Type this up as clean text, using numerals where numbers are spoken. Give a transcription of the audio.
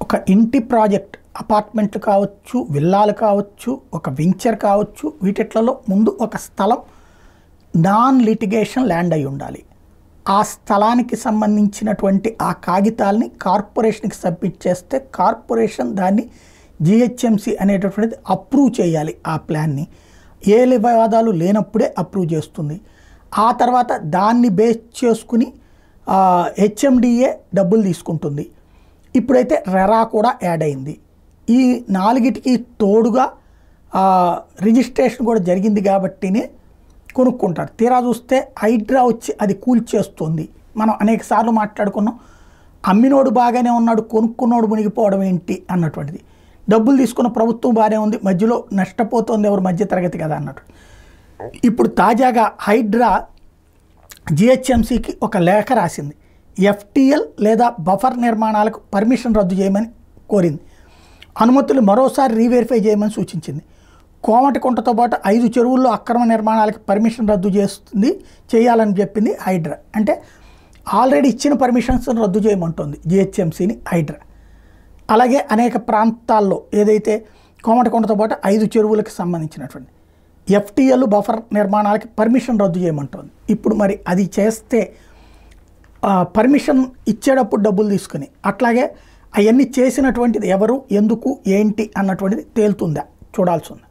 ఒక ఇంటి ప్రాజెక్ట్ అపార్ట్మెంట్లు కావచ్చు, విల్లాలు కావచ్చు, ఒక వెంచర్ కావచ్చు, వీటిట్లలో ముందు ఒక స్థలం నాన్ లిటిగేషన్ ల్యాండ్ అయి ఉండాలి. ఆ స్థలానికి సంబంధించినటువంటి ఆ కాగితాలని కార్పొరేషన్కి సబ్మిట్ చేస్తే కార్పొరేషన్ దాన్ని జిహెచ్ఎంసి అనేటటువంటిది అప్రూవ్ చేయాలి. ఆ ప్లాన్ని ఏ వివాదాలు లేనప్పుడే అప్రూవ్ చేస్తుంది. ఆ తర్వాత దాన్ని బేస్ చేసుకుని హెచ్ఎండిఏ డబ్బులు తీసుకుంటుంది. ఇప్పుడైతే రెరా కూడా యాడ్ అయింది. ఈ నాలుగిటికి తోడుగా రిజిస్ట్రేషన్ కూడా జరిగింది కాబట్టినే కొనుక్కుంటారు. తీరా చూస్తే హైడ్రా వచ్చి అది కూల్చేస్తుంది. మనం అనేక సార్లు మాట్లాడుకున్నాం, అమ్మినోడు బాగానే ఉన్నాడు, కొనుక్కున్నోడు మునిగిపోవడం ఏంటి అన్నటువంటిది. డబ్బులు తీసుకున్న ప్రభుత్వం బాగానే ఉంది, మధ్యలో నష్టపోతుంది ఎవరు, మధ్యతరగతి కదా అన్నట్టు. ఇప్పుడు తాజాగా హైడ్రా జిహెచ్ఎంసికి ఒక లేఖ రాసింది. ఎఫ్టీఎల్ లేదా బఫర్ నిర్మాణాలకు పర్మిషన్ రద్దు చేయమని కోరింది. అనుమతులు మరోసారి రీవెరిఫై చేయమని సూచించింది. కోమటికుంటతో పాటు 5 చెరువుల్లో అక్రమ నిర్మాణాలకు పర్మిషన్ రద్దు చేయాలని చెప్పింది హైడ్రా. అంటే ఆల్రెడీ ఇచ్చిన పర్మిషన్స్ రద్దు చేయమంటుంది జిహెచ్ఎంసిని హైడ్రా. అలాగే అనేక ప్రాంతాల్లో ఏదైతే కోమటికుంటతో పాటు 5 చెరువులకు సంబంధించినటువంటి ఎఫ్టీఎల్ బఫర్ నిర్మాణాలకి పర్మిషన్ రద్దు చేయమంటుంది. ఇప్పుడు మరి అది చేస్తే పర్మిషన్ ఇచ్చేటప్పుడు డబ్బులు తీసుకుని అట్లాగే అవన్నీ చేసినటువంటిది ఎవరు, ఎందుకు, ఏంటి అన్నటువంటిది తేలుతుందా చూడాల్సి ఉంది.